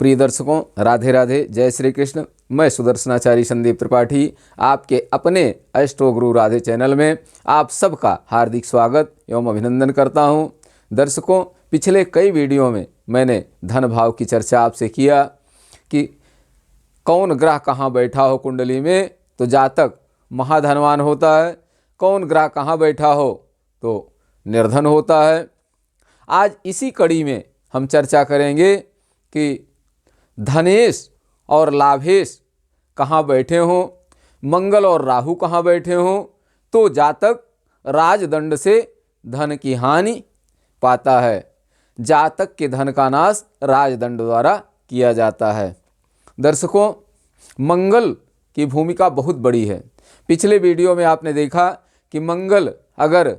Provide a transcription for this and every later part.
प्रिय दर्शकों, राधे राधे, जय श्री कृष्ण। मैं सुदर्शनाचारी संदीप त्रिपाठी आपके अपने एस्ट्रो गुरु राधे चैनल में आप सबका हार्दिक स्वागत एवं अभिनंदन करता हूं। दर्शकों, पिछले कई वीडियो में मैंने धन भाव की चर्चा आपसे किया कि कौन ग्रह कहाँ बैठा हो कुंडली में तो जातक महाधनवान होता है, कौन ग्रह कहाँ बैठा हो तो निर्धन होता है। आज इसी कड़ी में हम चर्चा करेंगे कि धनेश और लाभेश कहाँ बैठे हों, मंगल और राहु कहाँ बैठे हों तो जातक राजदंड से धन की हानि पाता है। जातक के धन का नाश राजदंड द्वारा किया जाता है। दर्शकों, मंगल की भूमिका बहुत बड़ी है। पिछले वीडियो में आपने देखा कि मंगल अगर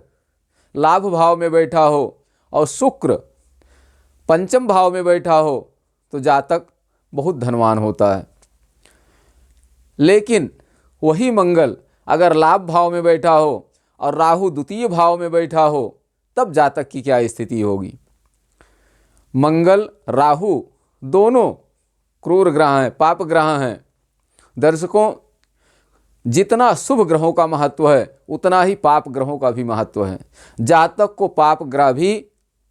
लाभ भाव में बैठा हो और शुक्र पंचम भाव में बैठा हो तो जातक बहुत धनवान होता है। लेकिन वही मंगल अगर लाभ भाव में बैठा हो और राहु द्वितीय भाव में बैठा हो तब जातक की क्या स्थिति होगी। मंगल राहु दोनों क्रूर ग्रह हैं, पाप ग्रह हैं। दर्शकों, जितना शुभ ग्रहों का महत्व है उतना ही पाप ग्रहों का भी महत्व है। जातक को पाप ग्रह भी,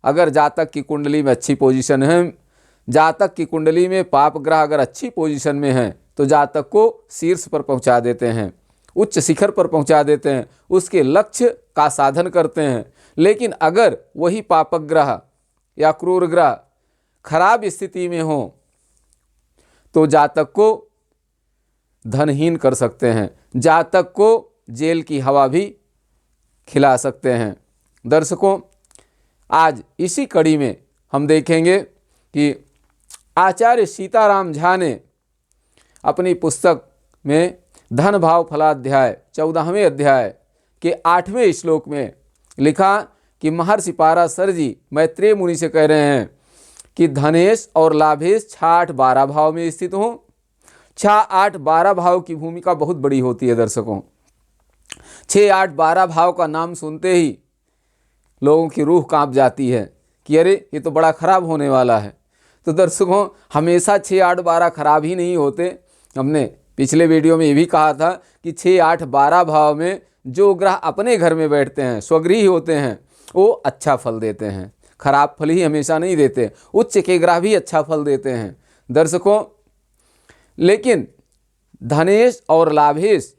अगर जातक की कुंडली में अच्छी पोजीशन है, जातक की कुंडली में पाप ग्रह अगर अच्छी पोजीशन में है तो जातक को शीर्ष पर पहुंचा देते हैं, उच्च शिखर पर पहुंचा देते हैं, उसके लक्ष्य का साधन करते हैं। लेकिन अगर वही पापक ग्रह या क्रूर ग्रह खराब स्थिति में हो तो जातक को धनहीन कर सकते हैं, जातक को जेल की हवा भी खिला सकते हैं। दर्शकों, आज इसी कड़ी में हम देखेंगे कि आचार्य सीताराम झा ने अपनी पुस्तक में धन भाव फलाध्याय 14वें अध्याय के 8वें श्लोक में लिखा कि महर्षि पाराशर जी मैत्रेय मुनि से कह रहे हैं कि धनेश और लाभेश 6, 8, 12 भाव में स्थित हों। 6, 8, 12 भाव की भूमिका बहुत बड़ी होती है। दर्शकों, 6, 8, 12 भाव का नाम सुनते ही लोगों की रूह कांप जाती है कि अरे ये तो बड़ा खराब होने वाला है। तो दर्शकों, हमेशा 6, 8, 12 खराब ही नहीं होते। हमने पिछले वीडियो में ये भी कहा था कि 6, 8, 12 भाव में जो ग्रह अपने घर में बैठते हैं, स्वगृही होते हैं, वो अच्छा फल देते हैं, खराब फल ही हमेशा नहीं देते। उच्च के ग्रह भी अच्छा फल देते हैं। दर्शकों, लेकिन धनेश और लाभेश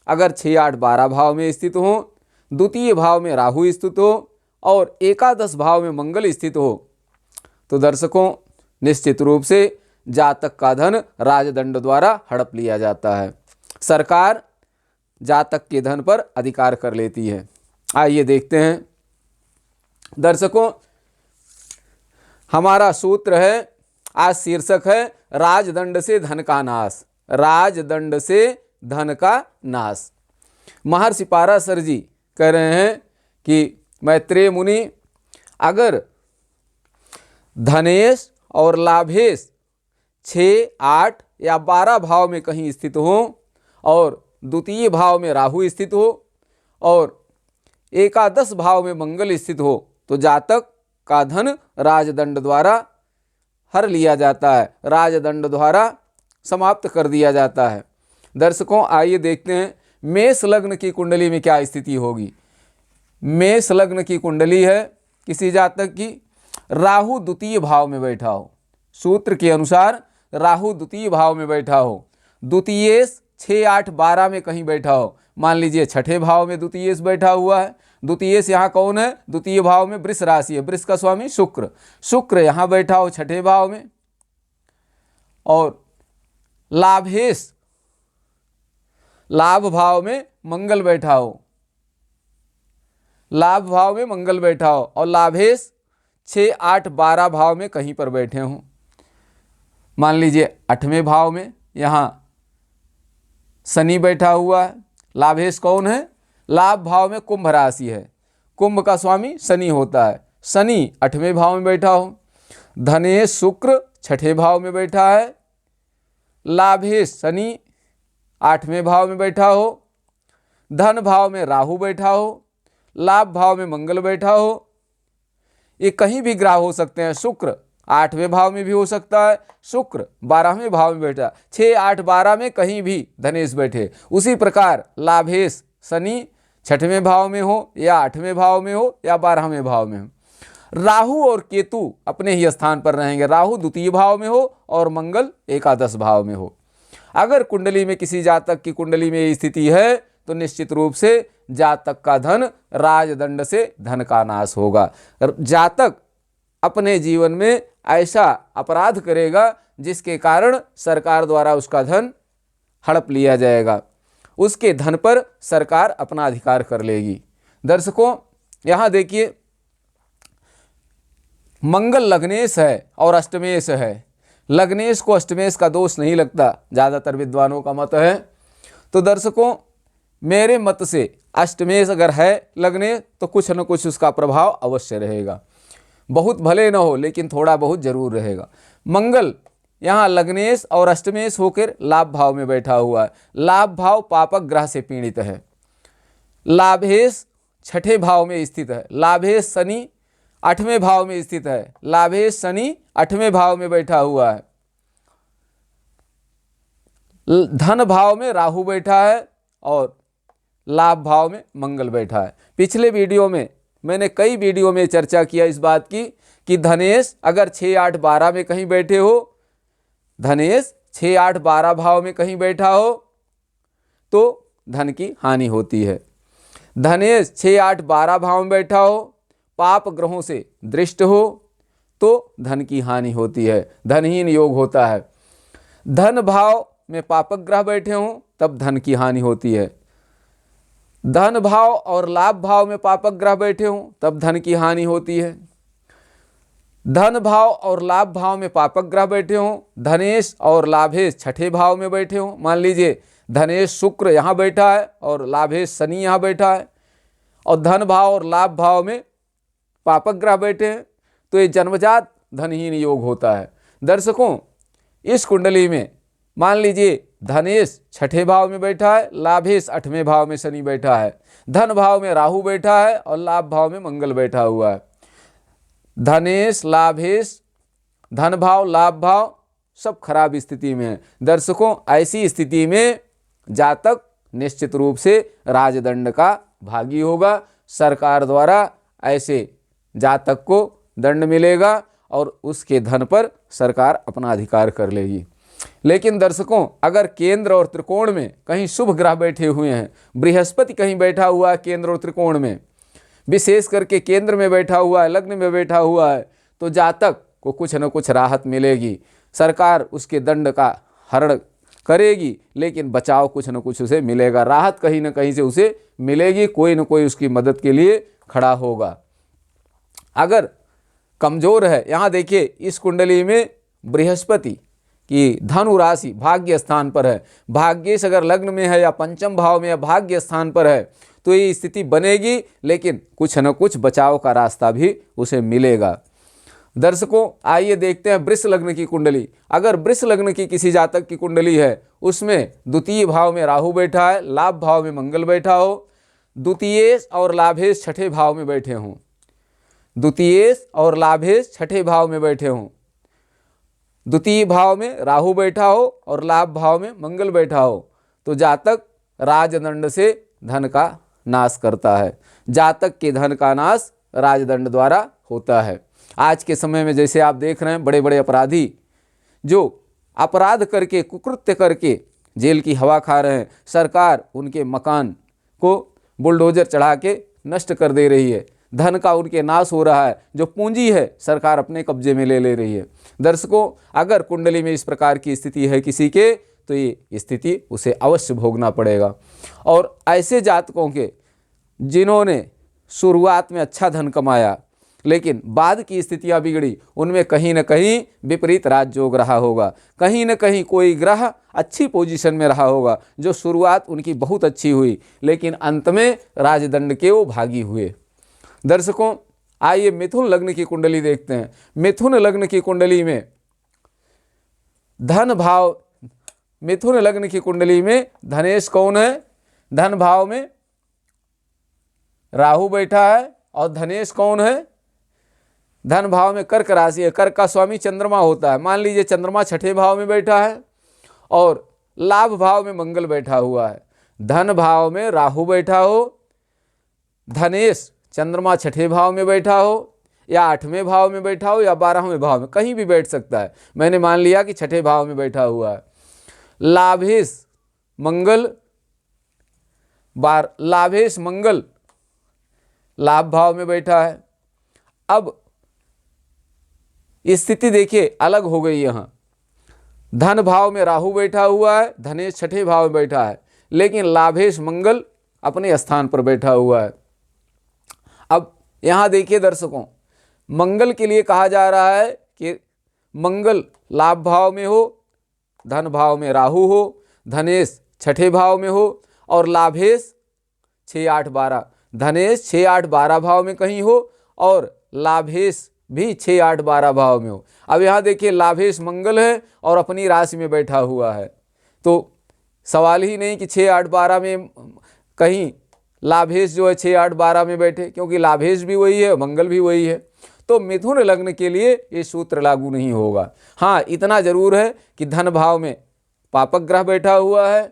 अगर 6, 8, 12 भाव में स्थित हो, द्वितीय भाव में राहु स्थित हो और एकादश भाव में मंगल स्थित हो तो दर्शकों, निश्चित रूप से जातक का धन राजदंड द्वारा हड़प लिया जाता है। सरकार जातक के धन पर अधिकार कर लेती है। आइए देखते हैं। दर्शकों, हमारा सूत्र है, आज शीर्षक है राजदंड से धन का नाश। राजदंड से धन का नाश। महर्षि पाराशर जी कह रहे हैं कि मैत्रेय मुनि अगर धनेश और लाभेश 6, 8 या 12 भाव में कहीं स्थित हो और द्वितीय भाव में राहु स्थित हो और एकादश भाव में मंगल स्थित हो तो जातक का धन राजदंड द्वारा हर लिया जाता है, राजदंड द्वारा समाप्त कर दिया जाता है। दर्शकों, आइए देखते हैं मेष लग्न की कुंडली में क्या स्थिति होगी। मेष लग्न की कुंडली है किसी जातक की, राहु द्वितीय भाव में बैठा हो। सूत्र के अनुसार राहु द्वितीय भाव में बैठा हो, द्वितीयेश 6, 8, 12 में कहीं बैठा हो। मान लीजिए छठे भाव में द्वितीयेश बैठा हुआ है। द्वितीयेश यहाँ कौन है? द्वितीय भाव में वृष राशि है, वृष का स्वामी शुक्र। शुक्र यहाँ बैठा हो छठे भाव में। और लाभेश लाभ भाव में मंगल बैठा हो, लाभ भाव में मंगल बैठा हो और लाभेश 6, 8, 12 भाव में कहीं पर बैठे हों। मान लीजिए 8वें भाव में यहाँ शनि बैठा हुआ है। लाभेश कौन है? लाभ भाव में कुंभ राशि है, कुंभ का स्वामी शनि होता है। शनि 8वें भाव में बैठा हो। धनेश शुक्र 6ठे भाव में बैठा है। लाभेश शनि 8वें भाव में बैठा हो। धन भाव में राहु बैठा हो, लाभ भाव में मंगल बैठा हो। ये कहीं भी ग्रह हो सकते हैं। शुक्र 8वें भाव में भी हो सकता है, शुक्र 12वें भाव में बैठा, 6, 8, 12 में कहीं भी धनेश बैठे। उसी प्रकार लाभेश शनि 6वें भाव में हो या 8वें भाव में हो या 12वें भाव में हो। राहु और केतु अपने ही स्थान पर रहेंगे, राहु द्वितीय भाव में हो और मंगल एकादश भाव में हो। अगर कुंडली में किसी जातक की कुंडली में ये स्थिति है तो निश्चित रूप से जातक का धन राजदंड से धन का नाश होगा। जातक अपने जीवन में ऐसा अपराध करेगा जिसके कारण सरकार द्वारा उसका धन हड़प लिया जाएगा, उसके धन पर सरकार अपना अधिकार कर लेगी। दर्शकों, यहाँ देखिए, मंगल लग्नेश है और अष्टमेश है। लग्नेश को अष्टमेश का दोष नहीं लगता, ज़्यादातर विद्वानों का मत है। तो दर्शकों, मेरे मत से अष्टमेश अगर है लग्नेश तो कुछ न कुछ उसका प्रभाव अवश्य रहेगा, बहुत भले न हो लेकिन थोड़ा बहुत जरूर रहेगा। मंगल यहाँ लग्नेश और अष्टमेश होकर लाभ भाव में बैठा हुआ है। लाभ भाव पापक ग्रह से पीड़ित है। लाभेश 6ठे भाव में स्थित है। लाभेश शनि 8वें भाव में स्थित है। लाभेश शनि 8वें भाव में बैठा हुआ है। धन भाव में राहु बैठा है और लाभ भाव में मंगल बैठा है। पिछले वीडियो में मैंने कई वीडियो में चर्चा किया इस बात की कि धनेश अगर 6, 8, 12 में कहीं बैठे हो, धनेश 6, 8, 12 भाव में कहीं बैठा हो तो धन की हानि होती है। धनेश 6, 8, 12 भाव में बैठा हो, पाप ग्रहों से दृष्ट हो तो धन की हानि होती है, धनहीन योग होता है। धन भाव में पापक ग्रह बैठे हों तब धन की हानि होती है। धन भाव और लाभ भाव में पापक ग्रह बैठे हों तब धन की हानि होती है। धन भाव और लाभ भाव में पापक ग्रह बैठे हों, धनेश और लाभेश 6ठे भाव में बैठे हों। मान लीजिए धनेश शुक्र यहाँ बैठा है और लाभेश शनि यहाँ बैठा है और धन भाव और लाभ भाव में पापक ग्रह बैठे हैं तो ये जन्मजात धनहीन योग होता है। दर्शकों, इस कुंडली में मान लीजिए धनेश 6ठे भाव में बैठा है, लाभेश 8वें भाव में शनि बैठा है, धन भाव में राहु बैठा है और लाभ भाव में मंगल बैठा हुआ है। धनेश, लाभेश, धन भाव, लाभ भाव सब खराब स्थिति में है। दर्शकों, ऐसी स्थिति में जातक निश्चित रूप से राजदंड का भागी होगा। सरकार द्वारा ऐसे जातक को दंड मिलेगा और उसके धन पर सरकार अपना अधिकार कर लेगी। लेकिन दर्शकों, अगर केंद्र और त्रिकोण में कहीं शुभ ग्रह बैठे हुए हैं, बृहस्पति कहीं बैठा हुआ है केंद्र और त्रिकोण में, विशेष करके केंद्र में बैठा हुआ है, लग्न में बैठा हुआ है, तो जातक को कुछ न कुछ राहत मिलेगी। सरकार उसके दंड का हरण करेगी लेकिन बचाव कुछ न कुछ उसे मिलेगा, राहत कहीं न कहीं से उसे मिलेगी, कोई न कोई उसकी मदद के लिए खड़ा होगा। अगर कमजोर है, यहाँ देखिए इस कुंडली में बृहस्पति कि धनु राशि भाग्य स्थान पर है, भाग्येश अगर लग्न में है या पंचम भाव में या भाग्य स्थान पर है तो ये स्थिति बनेगी लेकिन कुछ न कुछ बचाव का रास्ता भी उसे मिलेगा। दर्शकों, आइए देखते हैं वृष लग्न की कुंडली। अगर वृष लग्न की किसी जातक की कुंडली है, उसमें द्वितीय भाव में राहु बैठा है, लाभ भाव में मंगल बैठा हो, द्वितीयेश और लाभेश 6ठे भाव में बैठे हों, द्वितीयेश और लाभेश 6ठे भाव में बैठे हों, द्वितीय भाव में राहु बैठा हो और लाभ भाव में मंगल बैठा हो तो जातक राजदंड से धन का नाश करता है। जातक के धन का नाश राजदंड द्वारा होता है। आज के समय में जैसे आप देख रहे हैं, बड़े बड़े अपराधी जो अपराध करके, कुकृत्य करके जेल की हवा खा रहे हैं, सरकार उनके मकान को बुलडोजर चढ़ा के नष्ट कर दे रही है, धन का उनके नाश हो रहा है, जो पूंजी है सरकार अपने कब्जे में ले रही है। दर्शकों, अगर कुंडली में इस प्रकार की स्थिति है किसी के तो ये स्थिति उसे अवश्य भोगना पड़ेगा। और ऐसे जातकों के जिन्होंने शुरुआत में अच्छा धन कमाया लेकिन बाद की स्थितियां बिगड़ी, उनमें कहीं न कहीं विपरीत राजयोग रहा होगा, कहीं न कहीं कोई ग्रह अच्छी पोजीशन में रहा होगा जो शुरुआत उनकी बहुत अच्छी हुई लेकिन अंत में राजदंड के वो भागी हुए। दर्शकों, आइए मिथुन लग्न की कुंडली देखते हैं। मिथुन लग्न की कुंडली में धन भाव, मिथुन लग्न की कुंडली में धनेश कौन है? धन भाव में राहु बैठा है और धनेश कौन है? धन भाव में कर्क राशि है, कर्क का स्वामी चंद्रमा होता है। मान लीजिए चंद्रमा छठे भाव में बैठा है और लाभ भाव में मंगल बैठा हुआ है, धन भाव में राहु बैठा हो, धनेश चंद्रमा छठे भाव में बैठा हो या आठवें भाव में बैठा हो या 12वें भाव में, कहीं भी बैठ सकता है। मैंने मान लिया कि छठे भाव में बैठा हुआ है। लाभेश मंगल लाभ भाव में बैठा है। अब स्थिति देखिए अलग हो गई। यहाँ धन भाव में राहु बैठा हुआ है, धनेश छठे भाव में बैठा है, लेकिन लाभेश मंगल अपने स्थान पर बैठा हुआ है। अब यहाँ देखिए दर्शकों, मंगल के लिए कहा जा रहा है कि मंगल लाभ भाव में हो, धन भाव में राहु हो, धनेश छठे भाव में हो और लाभेश 6, 8, 12, धनेश 6, 8, 12 भाव में कहीं हो और लाभेश भी 6, 8, 12 भाव में हो। अब यहाँ देखिए लाभेश मंगल है और अपनी राशि में बैठा हुआ है, तो सवाल ही नहीं कि 6, 8, 12 में कहीं लाभेश जो है 6, 8, 12 में बैठे, क्योंकि लाभेश भी वही है, मंगल भी वही है। तो मिथुन लग्न के लिए ये सूत्र लागू नहीं होगा। हाँ, इतना जरूर है कि धन भाव में पापक ग्रह बैठा हुआ है,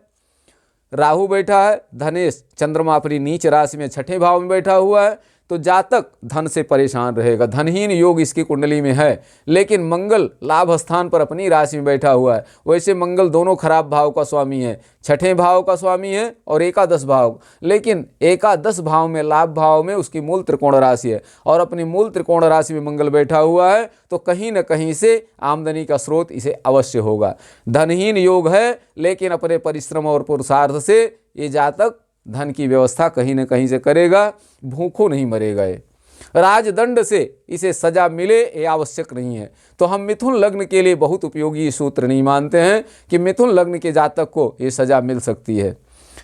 राहु बैठा है, धनेश चंद्रमा अपनी नीच राशि में छठे भाव में बैठा हुआ है, तो जातक धन से परेशान रहेगा। धनहीन योग इसकी कुंडली में है, लेकिन मंगल लाभ स्थान पर अपनी राशि में बैठा हुआ है। वैसे मंगल दोनों खराब भाव का स्वामी है, छठे भाव का स्वामी है और एकादश भाव, लेकिन एकादश भाव में लाभ भाव में उसकी मूल त्रिकोण राशि है और अपनी मूल त्रिकोण राशि में मंगल बैठा हुआ है, तो कहीं न कहीं से आमदनी का स्रोत इसे अवश्य होगा। धनहीन योग है, लेकिन अपने परिश्रम और पुरुषार्थ से ये जातक धन की व्यवस्था कहीं न कहीं से करेगा, भूखों नहीं मरेगा। ये राजदंड से इसे सजा मिले ये आवश्यक नहीं है। तो हम मिथुन लग्न के लिए बहुत उपयोगी सूत्र नहीं मानते हैं कि मिथुन लग्न के जातक को ये सजा मिल सकती है।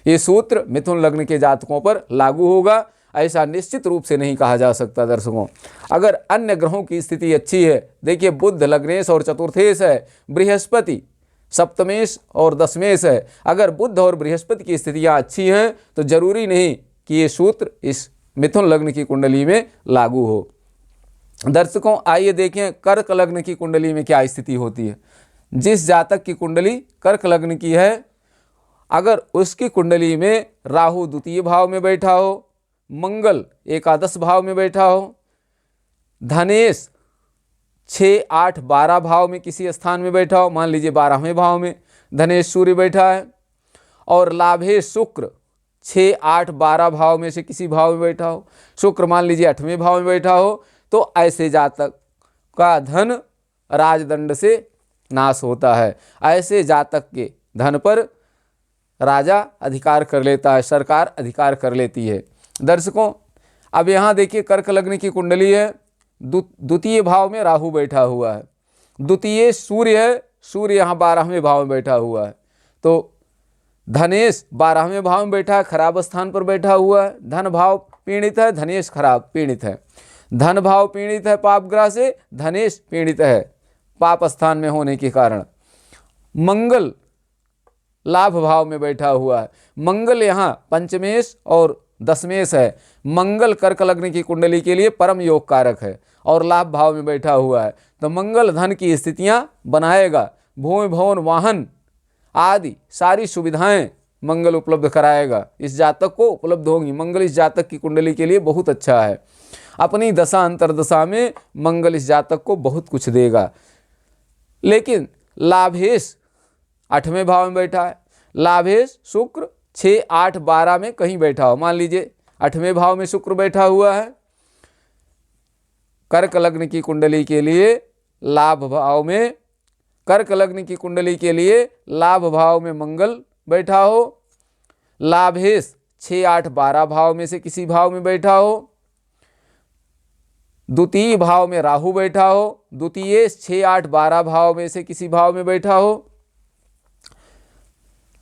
ये सूत्र मिथुन लग्न के जातकों पर लागू होगा ऐसा निश्चित रूप से नहीं कहा जा सकता। दर्शकों, अगर अन्य ग्रहों की स्थिति अच्छी है, देखिए बुध लग्नेश और चतुर्थेश है, बृहस्पति सप्तमेश और दशमेश है, अगर बुध और बृहस्पति की स्थितियां अच्छी हैं तो जरूरी नहीं कि ये सूत्र इस मिथुन लग्न की कुंडली में लागू हो। दर्शकों, आइए देखें कर्क लग्न की कुंडली में क्या स्थिति होती है। जिस जातक की कुंडली कर्क लग्न की है, अगर उसकी कुंडली में राहु द्वितीय भाव में बैठा हो, मंगल एकादश भाव में बैठा हो, धनेश 6, 8, 12 भाव में किसी स्थान में बैठा हो, मान लीजिए 12वें भाव में धनेश सूर्य बैठा है, और लाभेश शुक्र 6, 8, 12 भाव में से किसी भाव में बैठा हो, शुक्र मान लीजिए 8वें भाव में बैठा हो, तो ऐसे जातक का धन राजदंड से नाश होता है। ऐसे जातक के धन पर राजा अधिकार कर लेता है, सरकार अधिकार कर लेती है। दर्शकों, अब यहाँ देखिए कर्क लग्न की कुंडली है, द्वितीय भाव में राहु बैठा हुआ है, द्वितीय सूर्य है, सूर्य यहाँ 12वें भाव में बैठा हुआ है, तो धनेश 12वें भाव में बैठा है, खराब स्थान पर बैठा हुआ है, धन भाव पीड़ित है, धनेश खराब पीड़ित है, धन भाव पीड़ित है पाप ग्रह से, धनेश पीड़ित है पाप स्थान में होने के कारण। मंगल लाभ भाव में बैठा हुआ है, मंगल यहाँ पंचमेश और दशमेश है। मंगल कर्क लग्न की कुंडली के लिए परम योग कारक है और लाभ भाव में बैठा हुआ है, तो मंगल धन की स्थितियां बनाएगा, भूमि भवन वाहन आदि सारी सुविधाएं मंगल उपलब्ध कराएगा, इस जातक को उपलब्ध होंगी। मंगल इस जातक की कुंडली के लिए बहुत अच्छा है, अपनी दशा अंतरदशा में मंगल इस जातक को बहुत कुछ देगा। लेकिन लाभेश 8वें भाव में बैठा है, लाभेश शुक्र 6, 8, 12 में कहीं बैठा हो, मान लीजिए 8वें भाव में शुक्र बैठा हुआ है, कर्क लग्न की कुंडली के लिए लाभ भाव में, कर्क लग्न की कुंडली के लिए लाभ भाव में मंगल बैठा हो, लाभेश 6, 8, 12 भाव में से किसी भाव में बैठा हो, द्वितीय भाव में राहु बैठा हो, द्वितीय 6, 8, 12 भाव में से किसी भाव में बैठा हो,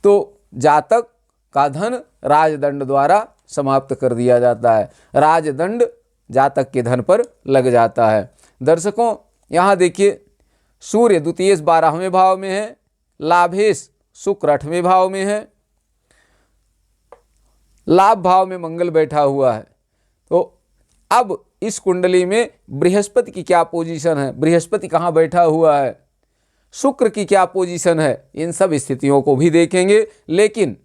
तो जातक का धन राजदंड द्वारा समाप्त कर दिया जाता है, राजदंड जातक के धन पर लग जाता है। दर्शकों, यहाँ देखिए सूर्य द्वितीय 12वें भाव में है, लाभेश शुक्र 8वें भाव में है, लाभ भाव में मंगल बैठा हुआ है, तो अब इस कुंडली में बृहस्पति की क्या पोजीशन है, बृहस्पति कहाँ बैठा हुआ है, शुक्र की क्या पोजीशन है, इन सब स्थितियों को भी देखेंगे। लेकिन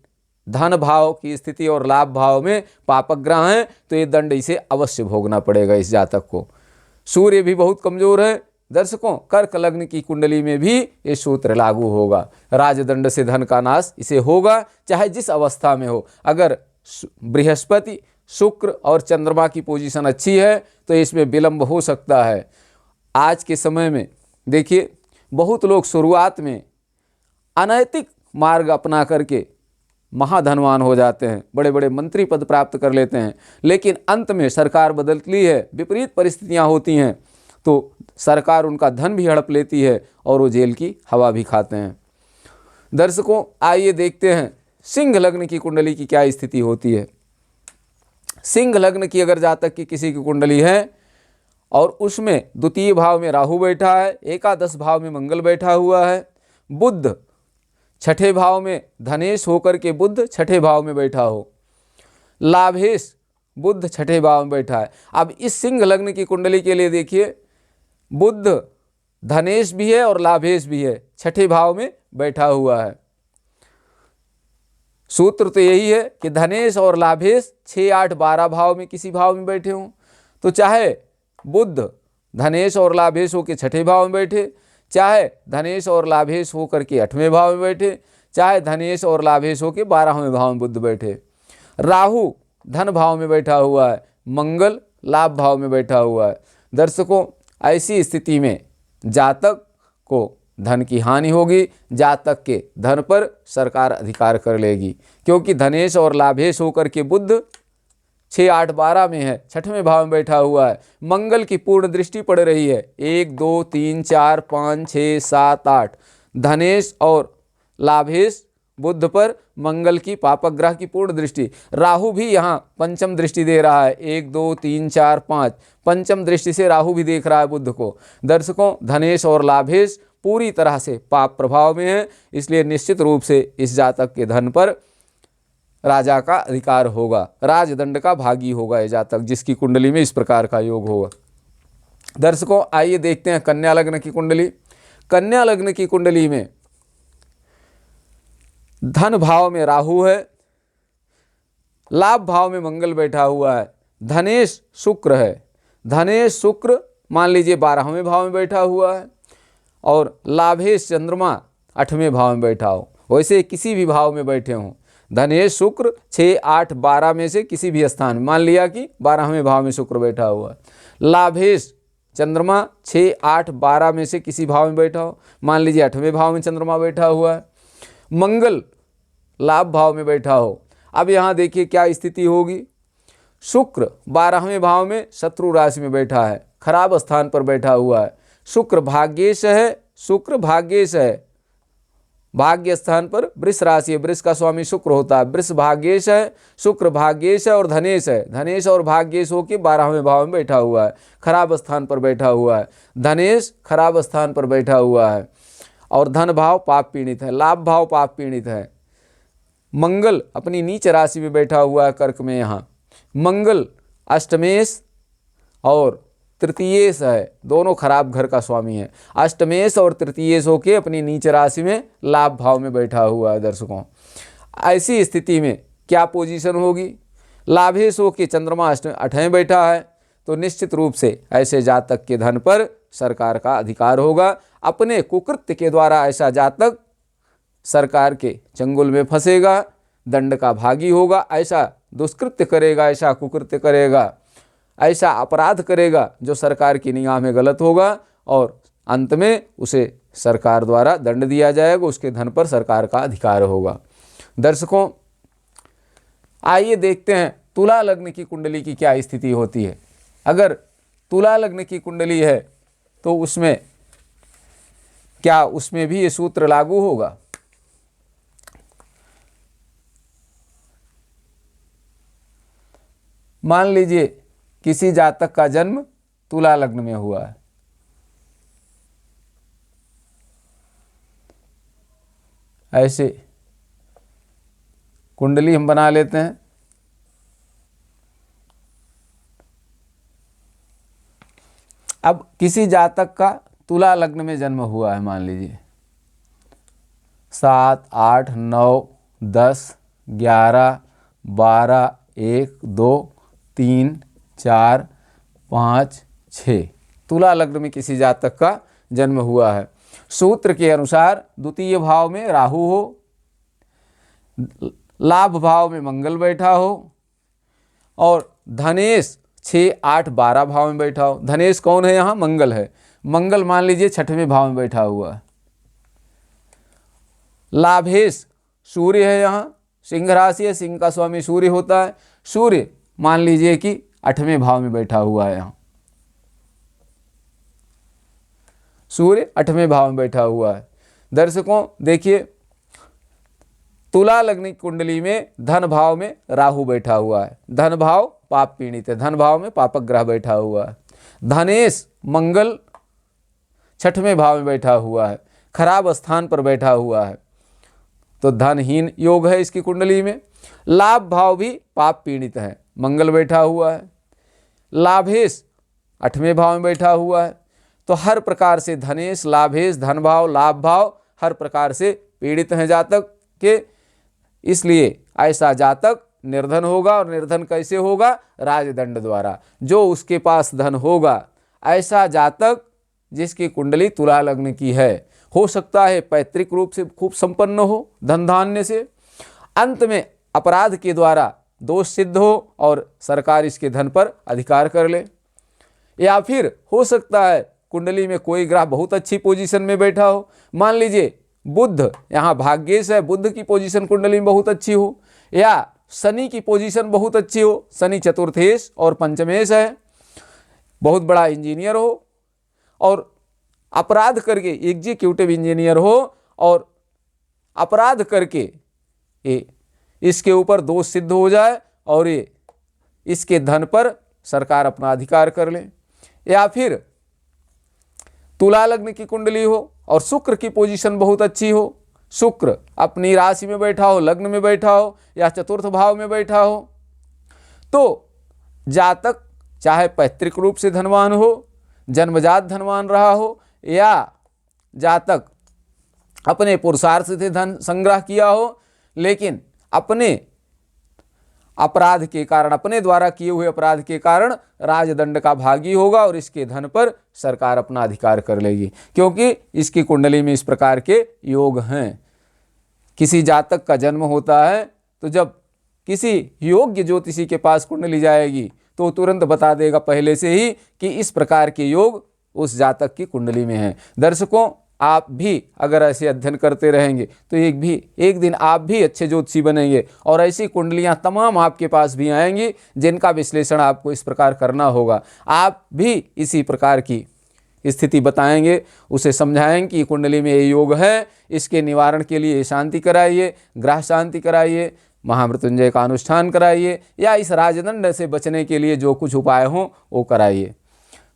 धन भाव की स्थिति और लाभ भाव में पापक ग्रह हैं, तो ये दंड इसे अवश्य भोगना पड़ेगा इस जातक को। सूर्य भी बहुत कमजोर है दर्शकों, कर्क लग्न की कुंडली में भी ये सूत्र लागू होगा। राजदंड से धन का नाश इसे होगा, चाहे जिस अवस्था में हो। अगर बृहस्पति, शुक्र और चंद्रमा की पोजीशन अच्छी है तो इसमें विलंब हो सकता है। आज के समय में देखिए, बहुत लोग शुरुआत में अनैतिक मार्ग अपना करके महाधनवान हो जाते हैं, बड़े बड़े मंत्री पद प्राप्त कर लेते हैं, लेकिन अंत में सरकार बदलती है, विपरीत परिस्थितियां होती हैं, तो सरकार उनका धन भी हड़प लेती है और वो जेल की हवा भी खाते हैं। दर्शकों, आइए देखते हैं सिंह लग्न की कुंडली की क्या स्थिति होती है। सिंह लग्न की अगर जातक की किसी की कुंडली है और उसमें द्वितीय भाव में राहु बैठा है, एकादश भाव में मंगल बैठा हुआ है, बुध छठे भाव में धनेश होकर के बुध छठे भाव में बैठा हो, लाभेश बुध छठे भाव में बैठा है। अब इस सिंह लग्न की कुंडली के लिए देखिए, बुध धनेश भी है और लाभेश भी है, छठे भाव में बैठा हुआ है। सूत्र तो यही है कि धनेश और लाभेश 6, 8, 12 भाव में किसी भाव में बैठे हों, तो चाहे बुध धनेश और लाभेश होकर छठे भाव में बैठे, चाहे धनेश और लाभेश होकर के 8वें भाव में बैठे, चाहे धनेश और लाभेश होकर 12वें भाव में बुध बैठे। राहु धन भाव में बैठा हुआ है, मंगल लाभ भाव में बैठा हुआ है। दर्शकों, ऐसी स्थिति में जातक को धन की हानि होगी, जातक के धन पर सरकार अधिकार कर लेगी, क्योंकि धनेश और लाभेश होकर के बुध 6, 8, 12 में है, छठवें भाव में बैठा हुआ है। मंगल की पूर्ण दृष्टि पड़ रही है, 1, 2, 3, 4, 5, 6, 7, 8 धनेश और लाभेश बुध पर मंगल की पापक ग्रह की पूर्ण दृष्टि। राहु भी यहाँ पंचम दृष्टि दे रहा है, 1, 2, 3, 4, 5 पंचम दृष्टि से राहु भी देख रहा है बुध को। दर्शकों, धनेश और लाभेश पूरी तरह से पाप प्रभाव में है, इसलिए निश्चित रूप से इस जातक के धन पर राजा का अधिकार होगा, राजदंड का भागी होगा ये जातक, जिसकी कुंडली में इस प्रकार का योग होगा। दर्शकों, आइए देखते हैं कन्या लग्न की कुंडली। कन्या लग्न की कुंडली में धन भाव में राहु है, लाभ भाव में मंगल बैठा हुआ है, धनेश शुक्र है, धनेश शुक्र मान लीजिए 12वें भाव में बैठा हुआ है, और लाभेश चंद्रमा 8वें भाव में बैठा हो। वैसे किसी भी भाव में बैठे हों, धनेश शुक्र 6, 8, 12 में से किसी भी स्थान, मान लिया कि 12वें भाव में शुक्र बैठा हुआ है, लाभेश चंद्रमा 6, 8, 12 में से किसी भाव में बैठा हो, मान लीजिए 8वें भाव में चंद्रमा बैठा हुआ है, मंगल लाभ भाव में बैठा हो। अब यहाँ देखिए क्या स्थिति होगी, शुक्र 12वें भाव में शत्रु राशि में बैठा है, खराब स्थान पर बैठा हुआ है। शुक्र भाग्येश है, शुक्र भाग्येश है, भाग्य स्थान पर वृष राशि है, वृष का स्वामी शुक्र होता है, वृष भाग्येश है, शुक्र भाग्येश है और धनेश है, धनेश और भाग्येश होकर 12वें भाव में बैठा हुआ है, खराब स्थान पर बैठा हुआ है। धनेश खराब स्थान पर बैठा हुआ है और धन भाव पाप पीड़ित है, लाभ भाव पाप पीड़ित है। मंगल अपनी नीच राशि में बैठा हुआ है कर्क में, यहाँ मंगल अष्टमेश और तृतीयेश है, दोनों खराब घर का स्वामी है। अष्टमेश और तृतीयेश होके अपनी नीच राशि में लाभ भाव में बैठा हुआ है। दर्शकों, ऐसी स्थिति में क्या पोजीशन होगी, लाभेश होके चंद्रमा 8वें बैठा है, तो निश्चित रूप से ऐसे जातक के धन पर सरकार का अधिकार होगा। अपने कुकृत्य के द्वारा ऐसा जातक सरकार के चंगुल में फंसेगा, दंड का भागी होगा, ऐसा दुष्कृत्य करेगा, ऐसा कुकृत्य करेगा, ऐसा अपराध करेगा जो सरकार की निगाह में गलत होगा और अंत में उसे सरकार द्वारा दंड दिया जाएगा, उसके धन पर सरकार का अधिकार होगा। दर्शकों, आइए देखते हैं तुला लग्न की कुंडली की क्या स्थिति होती है। अगर तुला लग्न की कुंडली है तो उसमें क्या उसमें भी ये सूत्र लागू होगा। मान लीजिए किसी जातक का जन्म तुला लग्न में हुआ है, ऐसे कुंडली हम बना लेते हैं। अब किसी जातक का तुला लग्न में जन्म हुआ है, मान लीजिए 7, 8, 9, 10, 11, 12, 1, 2, 3, 4, 5, 6, तुला लग्न में किसी जातक का जन्म हुआ है। सूत्र के अनुसार द्वितीय भाव में राहु हो, लाभ भाव में मंगल बैठा हो और धनेश 6, 8, 12 भाव में बैठा हो। धनेश कौन है यहाँ? मंगल है। मंगल मान लीजिए 6वें भाव में बैठा हुआ है। लाभेश सूर्य है, यहाँ सिंह राशि है, सिंह का स्वामी सूर्य होता है। सूर्य मान लीजिए कि 8वें भाव में बैठा हुआ है, यहाँ सूर्य 8वें भाव में बैठा हुआ है। दर्शकों देखिए, तुला लग्न की कुंडली में धन भाव में राहु बैठा हुआ है। धन भाव पाप पीड़ित है, धन भाव में पापक ग्रह बैठा हुआ है। धनेश मंगल 6वें भाव में बैठा हुआ है, खराब स्थान पर बैठा हुआ है, तो धनहीन योग है इसकी कुंडली में। लाभ भाव भी पाप पीड़ित है, मंगल बैठा हुआ है। लाभेश 8वें भाव में बैठा हुआ है, तो हर प्रकार से धनेश, लाभेश, धन भाव, लाभ भाव हर प्रकार से पीड़ित हैं जातक के। इसलिए ऐसा जातक निर्धन होगा। और निर्धन कैसे होगा? राजदंड द्वारा। जो उसके पास धन होगा, ऐसा जातक जिसकी कुंडली तुला लग्न की है, हो सकता है पैतृक रूप से खूब संपन्न हो धन धान्य से, अंत में अपराध के द्वारा दोष सिद्ध हो और सरकार इसके धन पर अधिकार कर ले। या फिर हो सकता है कुंडली में कोई ग्रह बहुत अच्छी पोजीशन में बैठा हो। मान लीजिए बुध यहाँ भाग्येश है, बुध की पोजीशन कुंडली में बहुत अच्छी हो, या शनि की पोजीशन बहुत अच्छी हो, शनि चतुर्थेश और पंचमेश है, बहुत बड़ा इंजीनियर हो और अपराध करके एग्जीक्यूटिव इंजीनियर हो और अपराध करके ये इसके ऊपर दोष सिद्ध हो जाए और ये इसके धन पर सरकार अपना अधिकार कर ले। या फिर तुला लग्न की कुंडली हो और शुक्र की पोजीशन बहुत अच्छी हो, शुक्र अपनी राशि में बैठा हो, लग्न में बैठा हो या चतुर्थ भाव में बैठा हो, तो जातक चाहे पैतृक रूप से धनवान हो, जन्मजात धनवान रहा हो, या जातक अपने पुरुषार्थ से धन संग्रह किया हो, लेकिन अपने अपराध के कारण, अपने द्वारा किए हुए अपराध के कारण राजदंड का भागी होगा और इसके धन पर सरकार अपना अधिकार कर लेगी, क्योंकि इसकी कुंडली में इस प्रकार के योग हैं। किसी जातक का जन्म होता है तो जब किसी योग्य ज्योतिषी के पास कुंडली जाएगी तो तुरंत बता देगा पहले से ही कि इस प्रकार के योग उस जातक की कुंडली में है। दर्शकों, आप भी अगर ऐसे अध्ययन करते रहेंगे तो एक दिन आप भी अच्छे ज्योतिषी बनेंगे और ऐसी कुंडलियां तमाम आपके पास भी आएंगी जिनका विश्लेषण आपको इस प्रकार करना होगा। आप भी इसी प्रकार की स्थिति बताएंगे, उसे समझाएंगे कि कुंडली में ये योग है, इसके निवारण के लिए शांति कराइए, ग्रह शांति कराइए, महामृत्युंजय का अनुष्ठान कराइए, या इस राजदंड से बचने के लिए जो कुछ उपाय हों वो कराइए।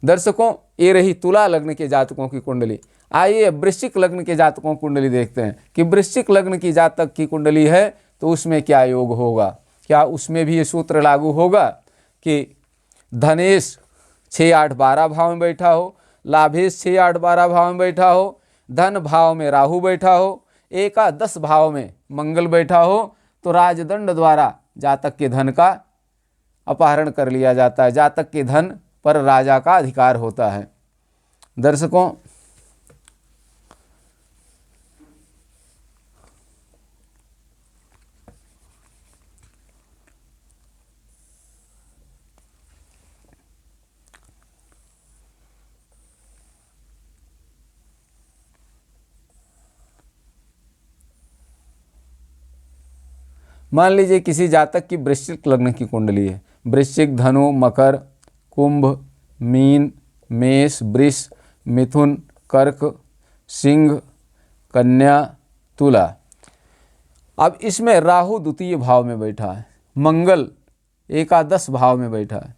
दर्शकों, ये रही तुला लग्न के जातकों की कुंडली। आइए वृश्चिक लग्न के जातकों की कुंडली देखते हैं कि वृश्चिक लग्न की जातक की कुंडली है तो उसमें क्या योग होगा। क्या उसमें भी ये सूत्र लागू होगा कि धनेश 6, 8, 12 भाव में बैठा हो, लाभेश 6, 8, 12 भाव में बैठा हो, धन भाव में राहु बैठा हो, एकादश भाव में मंगल बैठा हो, तो राजदंड द्वारा जातक के धन का अपहरण कर लिया जाता है, जातक के धन पर राजा का अधिकार होता है। दर्शकों, मान लीजिए किसी जातक की वृश्चिक लग्न की कुंडली है। वृश्चिक, धनु, मकर, कुंभ, मीन, मेष, वृष, मिथुन, कर्क, सिंह, कन्या, तुला। अब इसमें राहु द्वितीय भाव में बैठा है, मंगल एकादश भाव में बैठा है,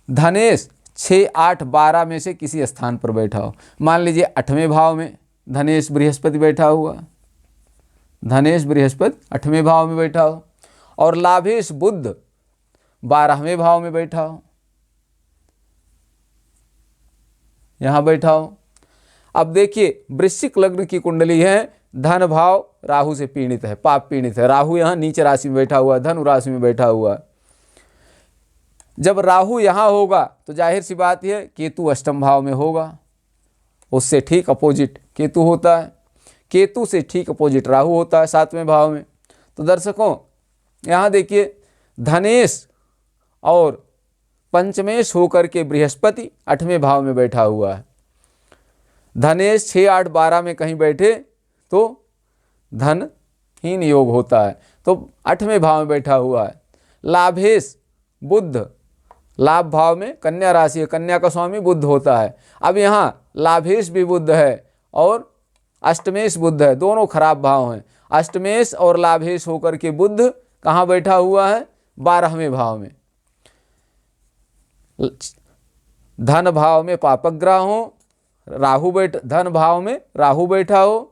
धनेश 6, 8, 12 में से किसी स्थान पर बैठा हो। मान लीजिए 8वें भाव में धनेश बृहस्पति बैठा हुआ, धनेश बृहस्पति 8वें भाव में बैठा हो, और लाभेश बुध 12वें भाव में बैठा हो। यहाँ बैठा हो। अब देखिए वृश्चिक लग्न की कुंडली है, धन भाव राहु से पीड़ित है, पाप पीड़ित है। राहु यहाँ नीच राशि में बैठा हुआ है, धनु राशि में बैठा हुआ है। जब राहु यहाँ होगा तो जाहिर सी बात है केतु अष्टम भाव में होगा, उससे ठीक अपोजिट केतु होता है, केतु से ठीक अपोजिट राहु होता है 7वें भाव में। तो दर्शकों यहाँ देखिए धनेश और पंचमेश होकर के बृहस्पति 8वें भाव में बैठा हुआ है। धनेश 6, 8, 12 में कहीं बैठे तो धनहीन योग होता है, तो 8वें भाव में बैठा हुआ है। लाभेश बुध लाभ भाव में, कन्या राशि है, कन्या का स्वामी बुध होता है। अब यहाँ लाभेश भी बुध है और अष्टमेश बुध है, दोनों खराब भाव हैं। अष्टमेश और लाभेश होकर के बुध कहाँ बैठा हुआ है? 12वें भाव में। धन भाव में पापक ग्रह हो, धन भाव में राहु बैठा हो।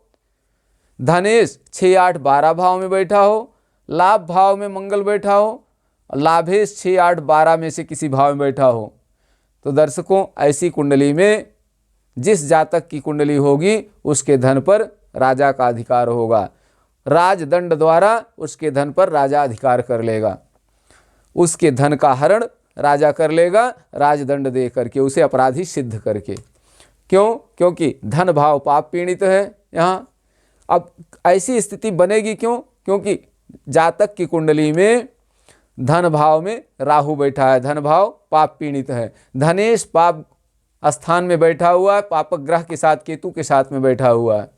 धनेश 6, 8, 12 भाव में बैठा हो। लाभ भाव में मंगल बैठा हो। लाभेश 6, 8, 12 में से किसी भाव में बैठा हो। तो दर्शकों ऐसी कुंडली में जिस जातक की कुंडली होगी उसके धन पर राजा का अधिकार होगा, राजदंड द्वारा उसके धन पर राजा अधिकार कर लेगा, उसके धन का हरण राजा कर लेगा, राजदंड दे करके, उसे अपराधी सिद्ध करके। क्यों? क्योंकि धन भाव पाप पीड़ित है यहाँ। अब ऐसी स्थिति बनेगी क्यों? क्योंकि जातक की कुंडली में धन भाव में राहु बैठा है, धन भाव पाप पीड़ित है। धनेश पाप स्थान में बैठा हुआ है, पापक ग्रह के साथ, केतु के साथ में बैठा हुआ है।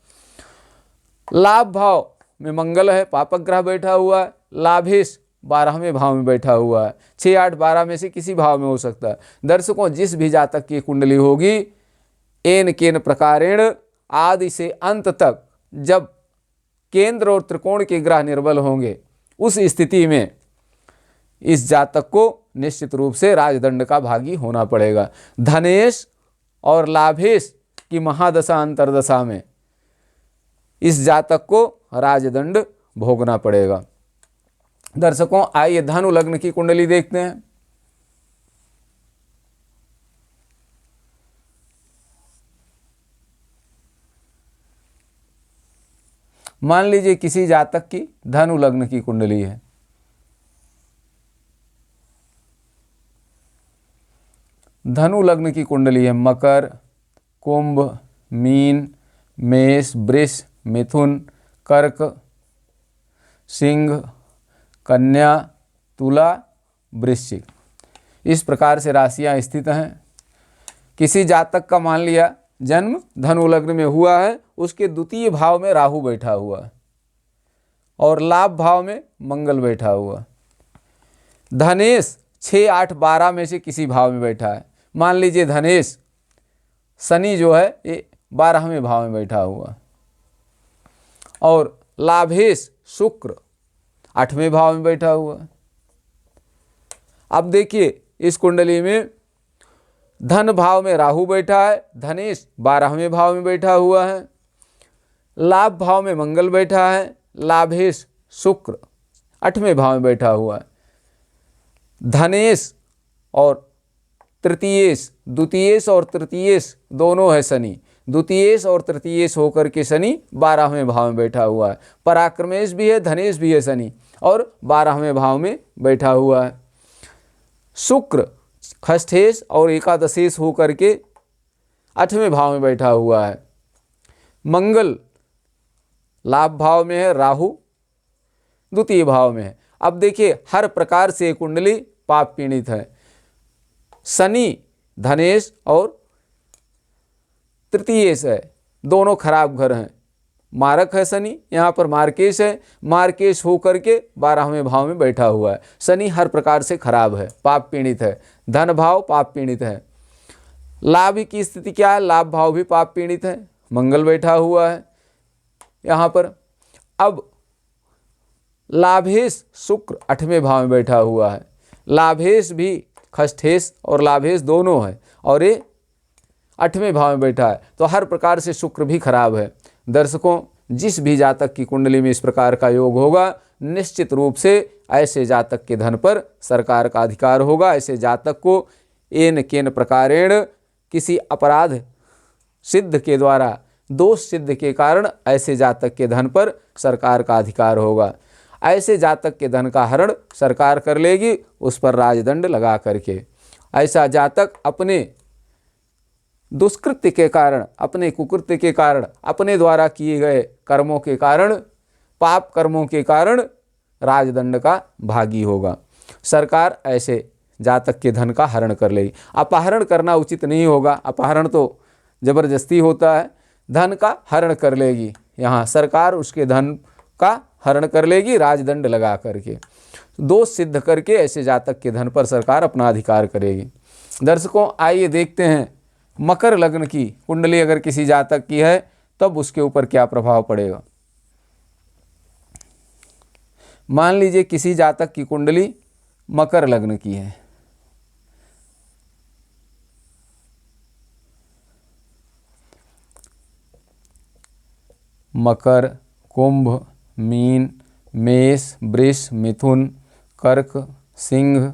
लाभ भाव में मंगल है, पापक ग्रह बैठा हुआ है। लाभेश 12वें भाव में बैठा हुआ है, 6, 8, 12 में से किसी भाव में हो सकता है। दर्शकों जिस भी जातक की कुंडली होगी एन केन प्रकारेण आदि से अंत तक जब केंद्र और त्रिकोण के ग्रह निर्बल होंगे उस स्थिति में इस जातक को निश्चित रूप से राजदंड का भागी होना पड़ेगा। धनेश और लाभेश की महादशा अंतरदशा में इस जातक को राजदंड भोगना पड़ेगा। दर्शकों आइए धनु लग्न की कुंडली देखते हैं। मान लीजिए किसी जातक की धनु लग्न की कुंडली है। धनु लग्न की कुंडली है मकर, कुंभ, मीन, मेष, वृष, मिथुन, कर्क, सिंह, कन्या, तुला, वृश्चिक। इस प्रकार से राशियां स्थित हैं। किसी जातक का मान लिया जन्म धनु लग्न में हुआ है, उसके द्वितीय भाव में राहु बैठा हुआ है और लाभ भाव में मंगल बैठा हुआ। धनेश 6, 8, 12 में से किसी भाव में बैठा है। मान लीजिए धनेश शनि जो है ये 12वें भाव में बैठा हुआ और लाभेश शुक्र 8वें भाव में बैठा हुआ। अब देखिए इस कुंडली में धन भाव में राहु बैठा है, धनेश 12वें भाव में बैठा हुआ है। लाभ भाव में मंगल बैठा है, लाभेश शुक्र 8वें भाव में बैठा हुआ है। धनेश और तृतीयेश, द्वितीयेश और तृतीयेश दोनों है शनि, द्वितीयेश और तृतीयेश होकर के शनि 12वें भाव में बैठा हुआ है। पराक्रमेश भी है, धनेश भी है शनि और 12वें भाव में बैठा हुआ है। शुक्र खष्ठेश और एकादशेश होकर के 8वें भाव में बैठा हुआ है। मंगल लाभ भाव में है, राहु द्वितीय भाव में है। अब देखिए हर प्रकार से कुंडली पाप पीड़ित है। शनि धनेश और तृतीयेश है, दोनों खराब घर हैं। मारक है शनि, यहाँ पर मार्केश है, मार्केश होकर के 12वें भाव में बैठा हुआ है। शनि हर प्रकार से खराब है, पाप पीड़ित है। धन भाव पाप पीड़ित है। लाभ की स्थिति क्या है? लाभ भाव भी पाप पीड़ित है, मंगल बैठा हुआ है यहाँ पर। अब लाभेश शुक्र 8वें भाव में बैठा हुआ है। लाभेश भी खष्ठेश और लाभेश दोनों है और ये 8वें भाव में बैठा है, तो हर प्रकार से शुक्र भी खराब है। दर्शकों जिस भी जातक की कुंडली में इस प्रकार का योग होगा निश्चित रूप से ऐसे जातक के धन पर सरकार का अधिकार होगा। ऐसे जातक को एन केन प्रकारेण किसी अपराध सिद्ध के द्वारा, दोष सिद्ध के कारण ऐसे जातक के धन पर सरकार का अधिकार होगा। ऐसे जातक के धन का हरण सरकार कर लेगी, उस पर राजदंड लगा करके। ऐसा जातक अपने दुष्कृत्य के कारण, अपने कुकृत्य के कारण, अपने द्वारा किए गए कर्मों के कारण, पाप कर्मों के कारण राजदंड का भागी होगा। सरकार ऐसे जातक के धन का हरण कर लेगी। अपहरण करना उचित नहीं होगा, अपहरण तो जबरदस्ती होता है, धन का हरण कर लेगी। यहाँ सरकार उसके धन का हरण कर लेगी राजदंड लगा करके। दोष सिद्ध करके ऐसे जातक के धन पर सरकार अपना अधिकार करेगी। दर्शकों, आइए देखते हैं मकर लग्न की कुंडली अगर किसी जातक की है तब उसके ऊपर क्या प्रभाव पड़ेगा। मान लीजिए किसी जातक की कुंडली मकर लग्न की है, मकर, कुंभ, मीन, मेष, वृष, मिथुन, कर्क, सिंह,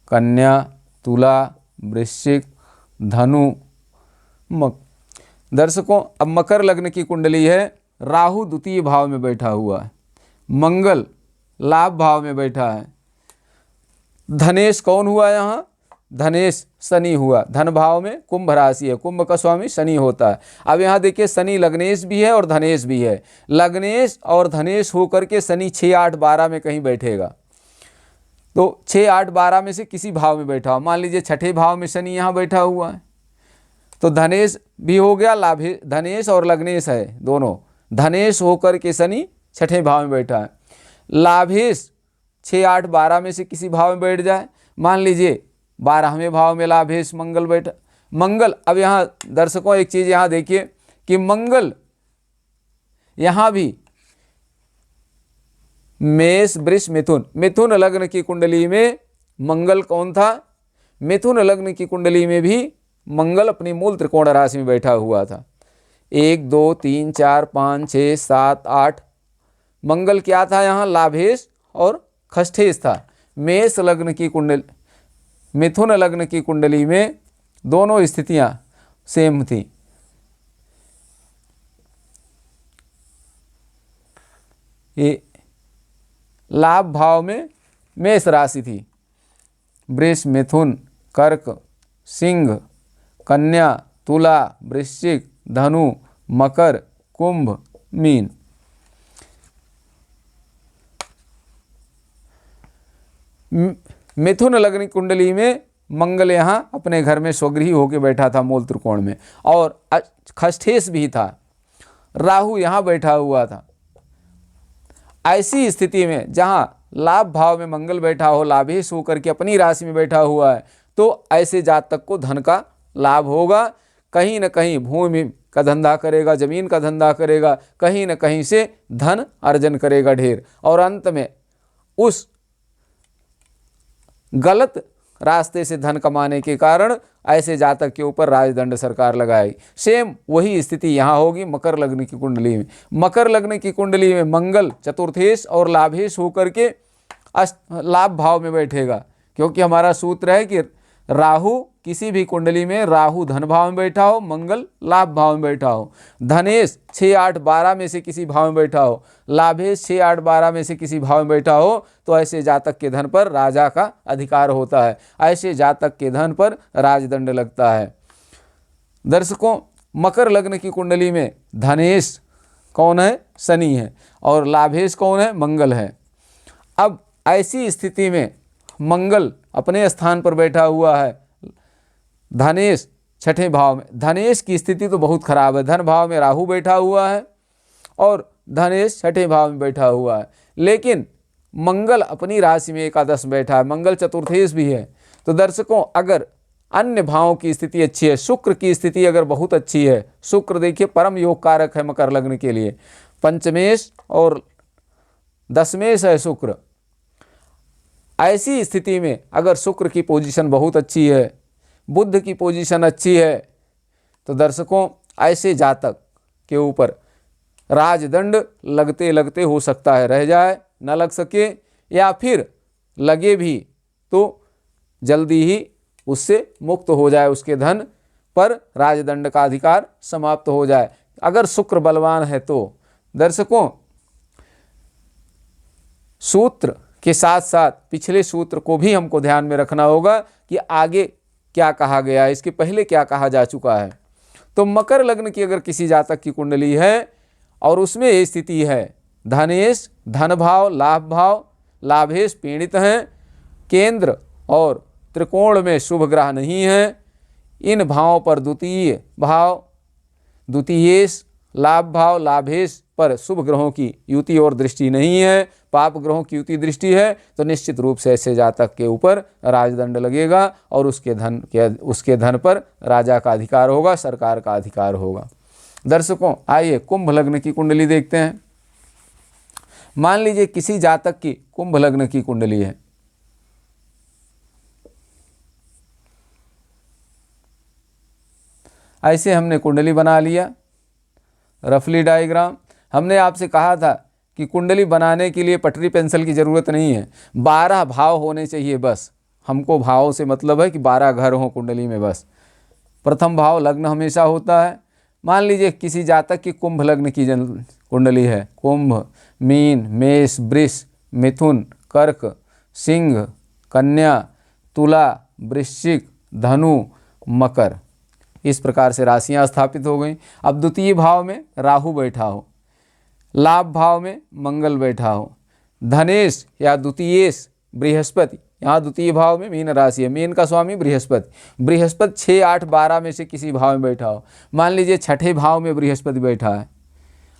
कन्या, तुला, वृश्चिक, धनु, दर्शकों, अब मकर लग्न की कुंडली है, राहु द्वितीय भाव में बैठा हुआ है, मंगल लाभ भाव में बैठा है, धनेश कौन हुआ यहाँ, धनेश शनि हुआ, धन भाव में कुंभ राशि है, कुंभ का स्वामी शनि होता है। अब यहाँ देखिए शनि लग्नेश भी है और धनेश भी है, लग्नेश और धनेश होकर के शनि 6, 8, 12 में कहीं बैठेगा। तो 6, 8, 12 में से किसी भाव में बैठा हो, मान लीजिए छठे भाव में शनि यहाँ बैठा हुआ है, तो धनेश भी हो गया, लाभे धनेश और लग्नेश है दोनों, धनेश होकर के शनि छठे भाव में बैठा है। लाभेश 6, 8, 12 में से किसी भाव में बैठ जाए, मान लीजिए 12वें भाव में लाभेश मंगल बैठा। मंगल, अब यहाँ दर्शकों एक चीज़ यहाँ देखिए कि मंगल यहाँ भी मेष, वृष, मिथुन, मिथुन लग्न की कुंडली में मंगल कौन था, मिथुन लग्न की कुंडली में भी मंगल अपनी मूल त्रिकोण राशि में बैठा हुआ था। 1, 2, 3, 4, 5, 6, 7, 8 मंगल क्या था यहाँ, लाभेश और खष्ठेश था। मेष लग्न की कुंडली, मिथुन लग्न की कुंडली में दोनों स्थितियां सेम थी। ये लाभ भाव में मेष राशि थी, वृष, मिथुन, कर्क, सिंह, कन्या, तुला, वृश्चिक, धनु, मकर, कुंभ, मीन। मिथुन लग्न कुंडली में मंगल यहाँ अपने घर में स्वगृही होकर बैठा था मूल त्रिकोण में, और खष्ठेश भी था, राहु यहाँ बैठा हुआ था। ऐसी स्थिति में जहाँ लाभ भाव में मंगल बैठा हो, लाभेश होकर के अपनी राशि में बैठा हुआ है, तो ऐसे जातक को धन का लाभ होगा। कहीं न कहीं भूमि का धंधा करेगा, जमीन का धंधा करेगा, कहीं न कहीं से धन अर्जन करेगा ढेर, और अंत में उस गलत रास्ते से धन कमाने के कारण ऐसे जातक के ऊपर राजदंड सरकार लगाएगी। सेम वही स्थिति यहाँ होगी मकर लग्न की कुंडली में। मकर लग्न की कुंडली में मंगल चतुर्थेश और लाभेश होकर के लाभ भाव में बैठेगा, क्योंकि हमारा सूत्र है कि राहु किसी भी कुंडली में, राहु धन भाव में बैठा हो, मंगल लाभ भाव में बैठा हो, धनेश 6, 8, 12 में से किसी भाव में बैठा हो, लाभेश 6, 8, 12 में से किसी भाव में बैठा हो, तो ऐसे जातक के धन पर राजा का अधिकार होता है, ऐसे जातक के धन पर राजदंड लगता है। दर्शकों, मकर लग्न की कुंडली में धनेश कौन है, शनि है, और लाभेश कौन है, मंगल है। अब ऐसी स्थिति में मंगल अपने स्थान पर बैठा हुआ है, धनेश छठे भाव में। धनेश की स्थिति तो बहुत खराब है, धन भाव में राहु बैठा हुआ है और धनेश छठे भाव में बैठा हुआ है, लेकिन मंगल अपनी राशि में एकादश बैठा है, मंगल चतुर्थेश भी है। तो दर्शकों, अगर अन्य भावों की स्थिति अच्छी है, शुक्र की स्थिति अगर बहुत अच्छी है, शुक्र देखिए परम योग कारक है मकर लग्न के लिए, पंचमेश और दशमेश है शुक्र। ऐसी स्थिति में अगर शुक्र की पोजीशन बहुत अच्छी है, बुध की पोजीशन अच्छी है, तो दर्शकों ऐसे जातक के ऊपर राजदंड लगते लगते हो सकता है रह जाए, न लग सके, या फिर लगे भी तो जल्दी ही उससे मुक्त हो जाए, उसके धन पर राजदंड का अधिकार समाप्त हो जाए। अगर शुक्र बलवान है तो दर्शकों, सूत्र के साथ साथ पिछले सूत्र को भी हमको ध्यान में रखना होगा कि आगे क्या कहा गया है, इसके पहले क्या कहा जा चुका है। तो मकर लग्न की अगर किसी जातक की कुंडली है और उसमें ये स्थिति है, धनेश धन भाव, लाभ भाव, लाभेश पीड़ित हैं, केंद्र और त्रिकोण में शुभ ग्रह नहीं है, इन भावों पर द्वितीय भाव, द्वितीयेश, लाभ भाव, लाभेश पर शुभ ग्रहों की युति और दृष्टि नहीं है, पाप ग्रहों की युति दृष्टि है, तो निश्चित रूप से ऐसे जातक के ऊपर राजदंड लगेगा और उसके धन पर राजा का अधिकार होगा, सरकार का अधिकार होगा। दर्शकों, आइए कुंभ लग्न की कुंडली देखते हैं। मान लीजिए किसी जातक की कुंभ लग्न की कुंडली है। ऐसे हमने कुंडली बना लिया, रफली डायग्राम। हमने आपसे कहा था कि कुंडली बनाने के लिए पटरी पेंसिल की ज़रूरत नहीं है, 12 भाव होने चाहिए बस। हमको भावों से मतलब है कि 12 घर हों कुंडली में बस। प्रथम भाव लग्न हमेशा होता है। मान लीजिए किसी जातक की कुंभ लग्न की कुंडली है, कुंभ, मीन, मेष, वृष, मिथुन, कर्क, सिंह, कन्या, तुला, वृश्चिक, धनु, मकर, इस प्रकार से राशियां स्थापित हो गई। अब द्वितीय भाव में राहु बैठा हो, लाभ भाव में मंगल बैठा हो, धनेश या द्वितीयेश बृहस्पति, यहाँ द्वितीय भाव में मीन राशि है, मीन का स्वामी बृहस्पति, बृहस्पति 6, 8, 12 में से किसी भाव में बैठा हो। मान लीजिए छठे भाव में बृहस्पति बैठा है।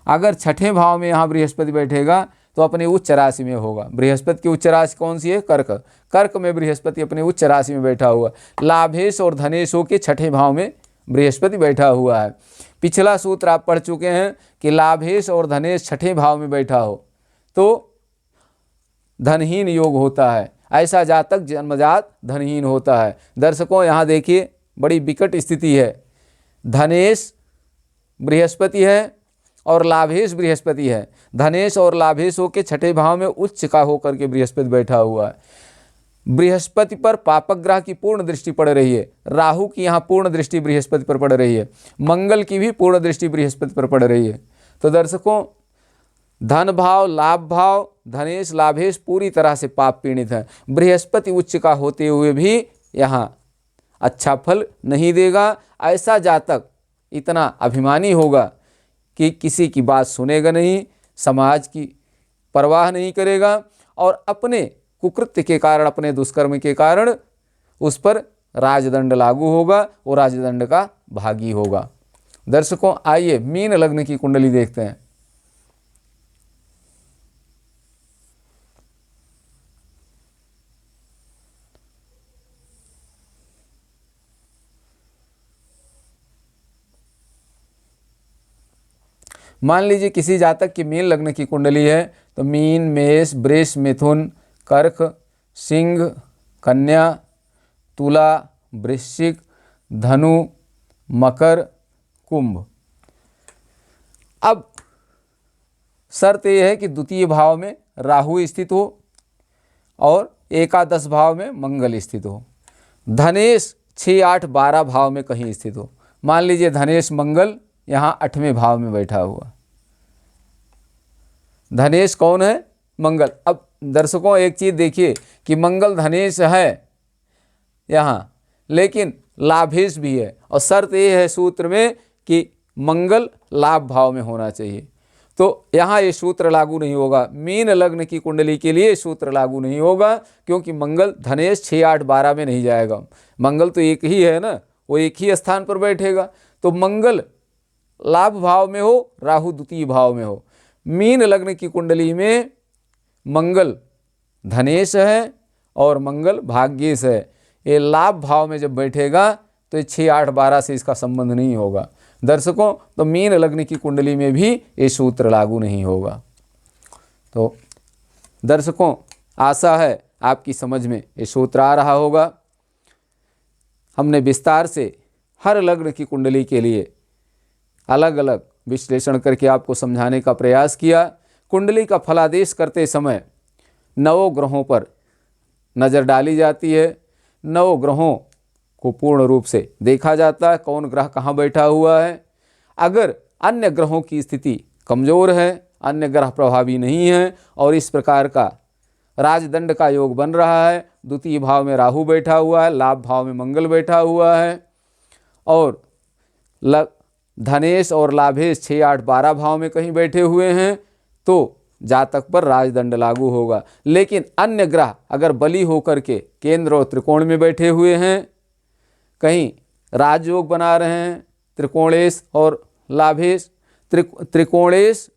अगर छठे भाव में यहाँ बृहस्पति बैठेगा तो अपनी उच्च राशि में होगा। बृहस्पति की उच्च राशि कौन सी है? कर्क। कर्क में बृहस्पति अपनी उच्च राशि में बैठा हुआ। लाभेश और धनेशों के छठे भाव में बृहस्पति बैठा हुआ है। पिछला सूत्र आप पढ़ चुके हैं कि लाभेश और धनेश छठे भाव में बैठा हो तो धनहीन योग होता है। ऐसा जातक जन्मजात धनहीन होता है। दर्शकों, यहाँ देखिए बड़ी विकट स्थिति है। धनेश बृहस्पति है और लाभेश बृहस्पति है। धनेश और लाभेशों के छठे भाव में उच्च का होकर के बृहस्पति बैठा हुआ है। बृहस्पति पर पापक ग्रह की पूर्ण दृष्टि पड़ रही है। राहु की यहाँ पूर्ण दृष्टि बृहस्पति पर पड़ रही है। मंगल की भी पूर्ण दृष्टि बृहस्पति पर पड़ रही है। तो दर्शकों, धन भाव, लाभ भाव, धनेश, लाभेश पूरी तरह से पाप पीड़ित है। बृहस्पति उच्च का होते हुए भी यहाँ अच्छा फल नहीं देगा। ऐसा जातक इतना अभिमानी होगा कि किसी की बात सुनेगा नहीं, समाज की परवाह नहीं करेगा और अपने कुकृत्य के कारण, अपने दुष्कर्म के कारण उस पर राजदंड लागू होगा, वो राजदंड का भागी होगा। दर्शकों, आइए मीन लग्न की कुंडली देखते हैं। मान लीजिए किसी जातक की मीन लग्न की कुंडली है तो मीन, मेष, वृष, मिथुन, कर्क, सिंह, कन्या, तुला, वृश्चिक, धनु, मकर, कुंभ। अब शर्त यह है कि द्वितीय भाव में राहु स्थित हो और एकादश भाव में मंगल स्थित हो। धनेश 6, 8, 12 भाव में कहीं स्थित हो। मान लीजिए धनेश मंगल यहाँ 8वें भाव में बैठा हुआ। धनेश कौन है? मंगल। अब दर्शकों, एक चीज़ देखिए कि मंगल धनेश है यहाँ, लेकिन लाभेश भी है और शर्त ये है सूत्र में कि मंगल लाभ भाव में होना चाहिए। तो यहाँ ये सूत्र लागू नहीं होगा। मीन लग्न की कुंडली के लिए सूत्र लागू नहीं होगा क्योंकि मंगल धनेश 6, 8, 12 में नहीं जाएगा। मंगल तो एक ही है ना, वो एक ही स्थान पर बैठेगा। तो मंगल लाभ भाव में हो, राहु द्वितीय भाव में हो। मीन लग्न की कुंडली में मंगल धनेश है और मंगल भाग्येश है। ये लाभ भाव में जब बैठेगा तो 6, 8, 12 से इसका संबंध नहीं होगा। दर्शकों, तो मीन लग्न की कुंडली में भी ये सूत्र लागू नहीं होगा। तो दर्शकों, आशा है आपकी समझ में ये सूत्र आ रहा होगा। हमने विस्तार से हर लग्न की कुंडली के लिए अलग अलग विश्लेषण करके आपको समझाने का प्रयास किया। कुंडली का फलादेश करते समय 9 ग्रहों पर नज़र डाली जाती है। 9 ग्रहों को पूर्ण रूप से देखा जाता है, कौन ग्रह कहाँ बैठा हुआ है। अगर अन्य ग्रहों की स्थिति कमज़ोर है, अन्य ग्रह प्रभावी नहीं है और इस प्रकार का राजदंड का योग बन रहा है, द्वितीय भाव में राहु बैठा हुआ है, लाभ भाव में मंगल बैठा हुआ है और धनेश और लाभेश 6, 8, 12 भाव में कहीं बैठे हुए हैं, तो जातक पर राजदंड लागू होगा। लेकिन अन्य ग्रह अगर बली होकर के केंद्र और त्रिकोण में बैठे हुए हैं, कहीं राजयोग बना रहे हैं, त्रिकोणेश और लाभेश, त्रिकोणेश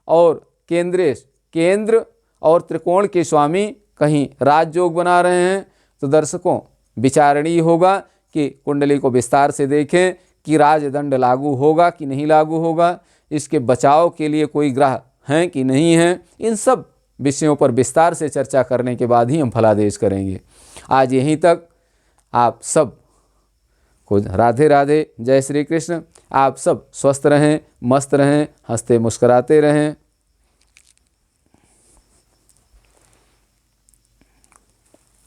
और केंद्रेश, केंद्र और त्रिकोण के स्वामी कहीं राजयोग बना रहे हैं, तो दर्शकों विचारणीय होगा कि कुंडली को विस्तार से देखें कि राजदंड लागू होगा कि नहीं लागू होगा, इसके बचाव के लिए कोई ग्रह हैं कि नहीं हैं। इन सब विषयों पर विस्तार से चर्चा करने के बाद ही हम फलादेश करेंगे। आज यहीं तक। आप सब को राधे राधे, जय श्री कृष्ण। आप सब स्वस्थ रहें, मस्त रहें, हंसते मुस्कराते रहें।